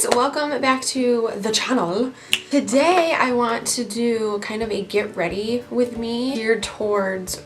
guys, welcome back to the channel. Today I want to do kind of a get ready with me geared towards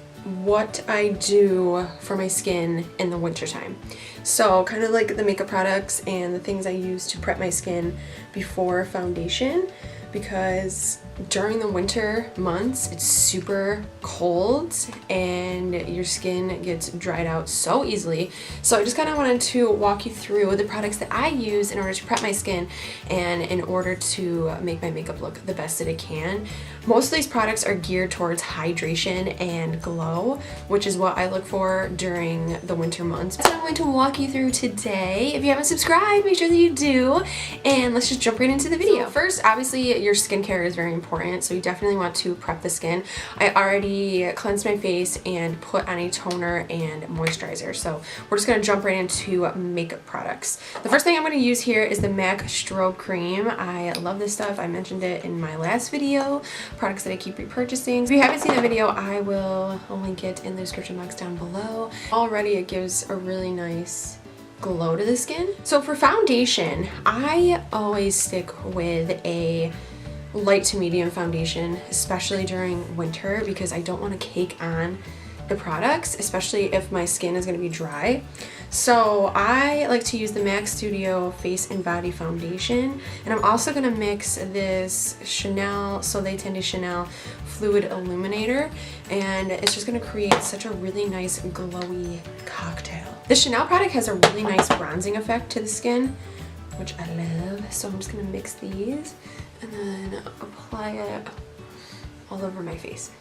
what I do for my skin in the wintertime. So kind of like the makeup products and the things I use to prep my skin before foundation, because during the winter months it's super cold and your skin gets dried out so easily. So I just kind of wanted to walk you through the products that I use in order to prep my skin and in order to make my makeup look the best that it can. Most of these products are geared towards hydration and glow, which is what I look for during the winter months. So I'm going to walk you through today. If you haven't subscribed, make sure that you do, and let's just jump right into the video. So first, obviously your skincare is very important, so you definitely want to prep the skin. I already cleansed my face and put on a toner and moisturizer, so we're just going to jump right into makeup products. The first thing I'm going to use here is the MAC Strobe Cream. I love this stuff. I mentioned it in my last video, products that I keep repurchasing. If you haven't seen the video, I will link it in the description box down below. Already it gives a really nice glow to the skin. So for foundation, I always stick with a light to medium foundation, especially during winter, because I don't want to cake on the products, especially if my skin is going to be dry. So I like to use the MAC Studio Face and Body Foundation, and I'm also going to mix this Chanel Soleil Tinted Chanel Fluid Illuminator, and it's just going to create such a really nice glowy cocktail. The Chanel product has a really nice bronzing effect to the skin, which I love, so I'm just going to mix these and then apply it all over my face.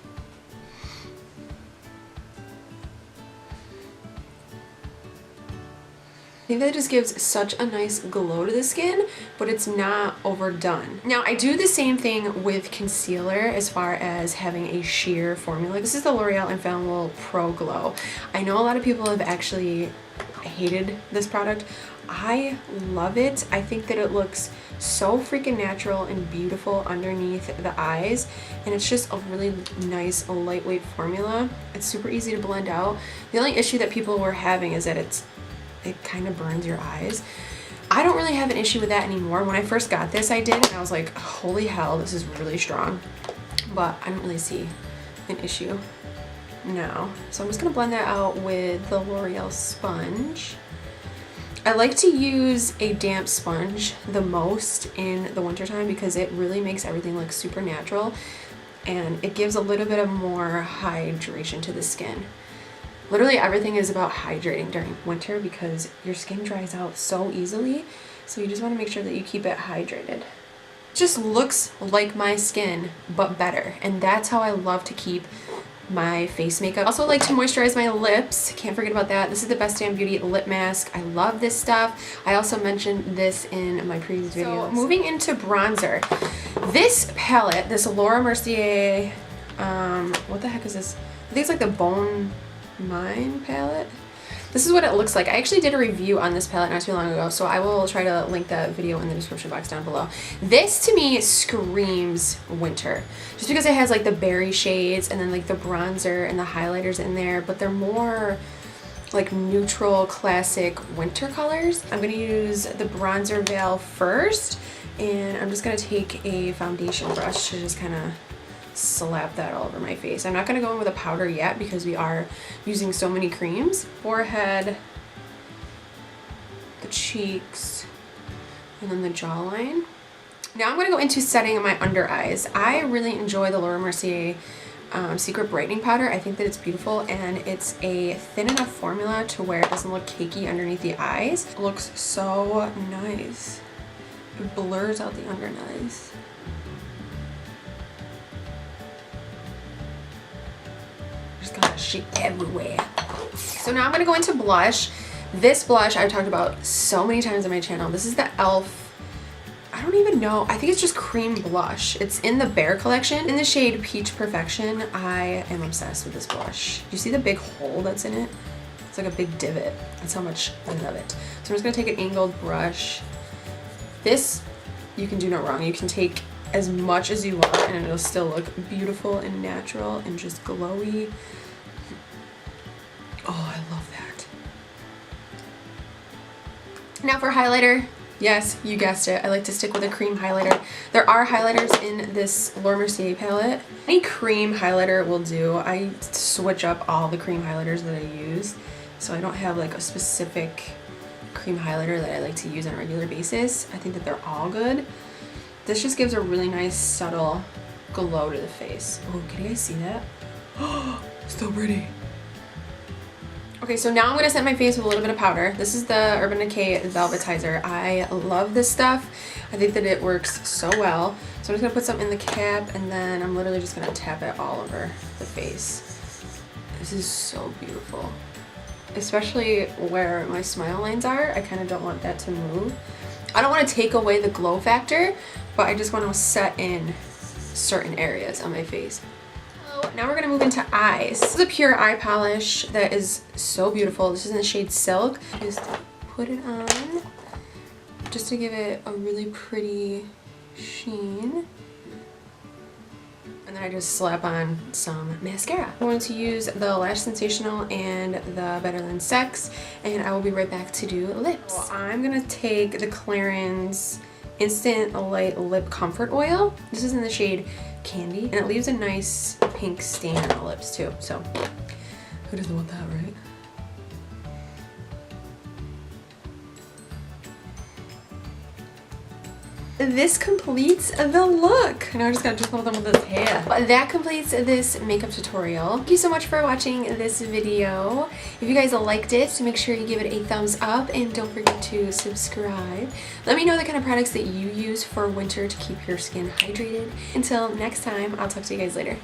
I think that just gives such a nice glow to the skin, but it's not overdone. Now, I do the same thing with concealer as far as having a sheer formula. This is the L'Oreal Infallible Pro Glow. I know a lot of people have actually hated this product. I love it. I think that it looks so freaking natural and beautiful underneath the eyes, and it's just a really nice lightweight formula. It's super easy to blend out. The only issue that people were having is that it kind of burns your eyes. I don't really have an issue with that anymore. When I first got this, I did, and I was like, holy hell, this is really strong. But I don't really see an issue now. So I'm just gonna blend that out with the L'Oreal sponge. I like to use a damp sponge the most in the wintertime because it really makes everything look super natural, and it gives a little bit of more hydration to the skin. Literally everything is about hydrating during winter because your skin dries out so easily, so you just want to make sure that you keep it hydrated. It just looks like my skin, but better, and that's how I love to keep my face makeup. Also like to moisturize my lips. Can't forget about that. This is the Best Damn Beauty lip mask. I love this stuff. I also mentioned this in my previous videos. So moving into bronzer. This palette, this Laura Mercier, what the heck is this? I think it's like the Bone Mine palette. This is what it looks like. I actually did a review on this palette not too long ago, so I will try to link that video in the description box down below. This to me screams winter, just because it has like the berry shades and then like the bronzer and the highlighters in there, but they're more like neutral classic winter colors. I'm gonna use the bronzer veil first, and I'm just gonna take a foundation brush to just kind of slap that all over my face. I'm not going to go in with a powder yet because we are using so many creams. Forehead, the cheeks, and then the jawline. Now I'm going to go into setting my under eyes. I really enjoy the Laura Mercier Secret Brightening Powder. I think that it's beautiful, and it's a thin enough formula to where it doesn't look cakey underneath the eyes. It looks so nice. It blurs out the under eyes. Got shit everywhere. So now I'm gonna go into blush. This blush I've talked about so many times on my channel. This is the e.l.f. I don't even know. I think it's just cream blush. It's in the Bare collection in the shade Peach Perfection. I am obsessed with this blush. You see the big hole that's in it? It's like a big divot. That's how much I love it. So I'm just gonna take an angled brush. This, you can do no wrong. You can take as much as you want and it'll still look beautiful and natural and just glowy. Oh, I love that. Now for highlighter, Yes, you guessed it. I like to stick with a cream highlighter. There are highlighters in this Laura Mercier palette. Any cream highlighter will do. I switch up all the cream highlighters that I use, so I don't have like a specific cream highlighter that I like to use on a regular basis. I think that they're all good. This just gives a really nice subtle glow to the face. Oh, can you guys see that? Oh, so pretty. Okay, so now I'm gonna set my face with a little bit of powder. This is the Urban Decay Velvetizer. I love this stuff. I think that it works so well. So I'm just gonna put some in the cap, and then I'm literally just gonna tap it all over the face. This is so beautiful. Especially where my smile lines are. I kind of don't want that to move. I don't want to take away the glow factor, but I just want to set in certain areas on my face. Now we're gonna move into eyes. This is a Pure eye polish that is so beautiful. This is in the shade Silk. Just put it on just to give it a really pretty sheen. And then I just slap on some mascara. I'm going to use the Lash Sensational and the Better Than Sex, and I will be right back to do lips. So I'm gonna take the Clarins Instant Light Lip Comfort Oil. This is in the shade Candy, and it leaves a nice pink stain on the lips too, so who doesn't want that, right? This completes the look. Now I just gotta do something with this hair. But that completes this makeup tutorial. Thank you so much for watching this video. If you guys liked it, make sure you give it a thumbs up and don't forget to subscribe. Let me know the kind of products that you use for winter to keep your skin hydrated. Until next time, I'll talk to you guys later.